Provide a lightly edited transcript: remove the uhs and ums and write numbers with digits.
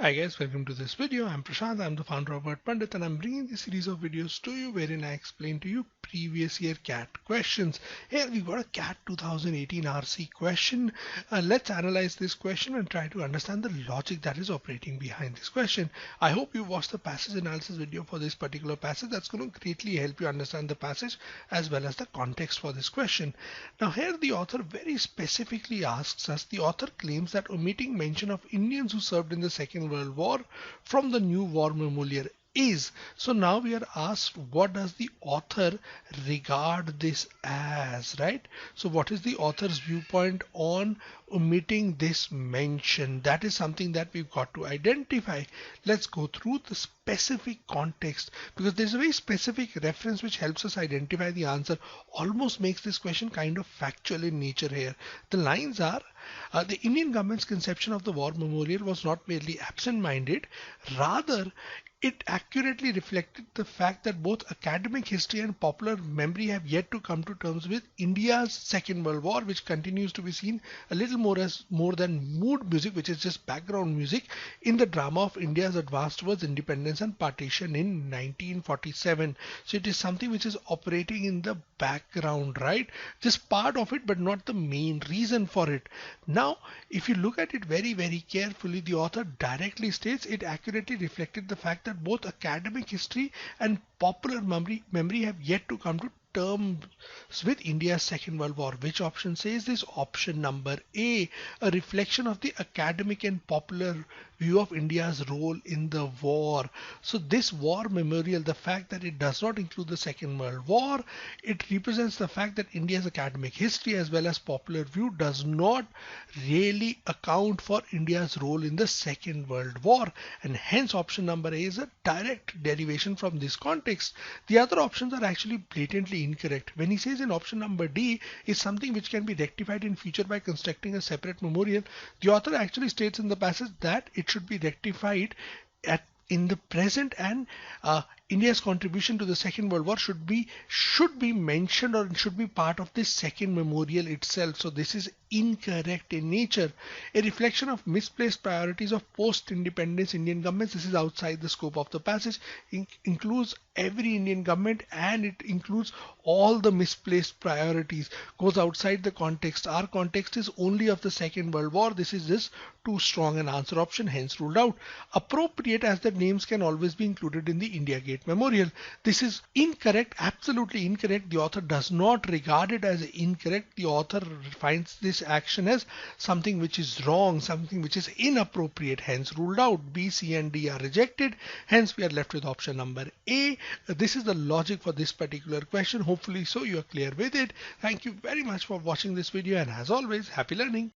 Hi guys, welcome to this video. I'm Prashant, I'm the founder of Word Pandit, and I'm bringing this series of videos to you wherein I explain to you previous year CAT questions. Here we've got a CAT 2018 RC question. Let's analyze this question and try to understand the logic that is operating behind this question. I hope you watched the passage analysis video for this particular passage. That's going to greatly help you understand the passage as well as the context for this question. Now here the author very specifically asks us, the author claims that omitting mention of Indians who served in the Second World War from the new war memorial is. So now we are asked, what does the author regard this as, right? So what is the author's viewpoint on omitting this mention? That is something that we've got to identify. Let's go through the specific context, because there's a very specific reference which helps us identify the answer, almost makes this question kind of factual in nature here. The lines are, the Indian government's conception of the war memorial was not merely absent-minded, rather it accurately reflected the fact that both academic history and popular memory have yet to come to terms with India's Second World War, which continues to be seen a little more as more than mood music, which is just background music, in the drama of India's advance towards independence and partition in 1947. So it is something which is operating in the background, right? Just part of it, but not the main reason for it. Now, if you look at it very, very carefully, the author directly states it accurately reflected the fact that both academic history and popular memory have yet to come to terms with India's Second World War. Which option says this? Option number A, a reflection of the academic and popular view of India's role in the war. So this war memorial, the fact that it does not include the Second World War, it represents the fact that India's academic history as well as popular view does not really account for India's role in the Second World War, and hence option number A is a direct derivation from this context. The other options are actually blatantly incorrect. When he says in option number D is something which can be rectified in future by constructing a separate memorial, the author actually states in the passage that it should be rectified in the present, and India's contribution to the Second World War should be mentioned, or it should be part of this second memorial itself. So this is incorrect in nature. A reflection of misplaced priorities of post-independence Indian governments. This is outside the scope of the passage. Includes every Indian government, and it includes all the misplaced priorities. Goes outside the context. Our context is only of the Second World War. This is just too strong an answer option, hence ruled out. Appropriate, as the names can always be included in the India Gate Memorial. This is incorrect, absolutely incorrect. The author does not regard it as incorrect. The author finds this action as something which is wrong, something which is inappropriate, hence ruled out. B, C and D are rejected, hence we are left with option number A. This is the logic for this particular question. Hopefully so you are clear with it. Thank you very much for watching this video, and as always, happy learning.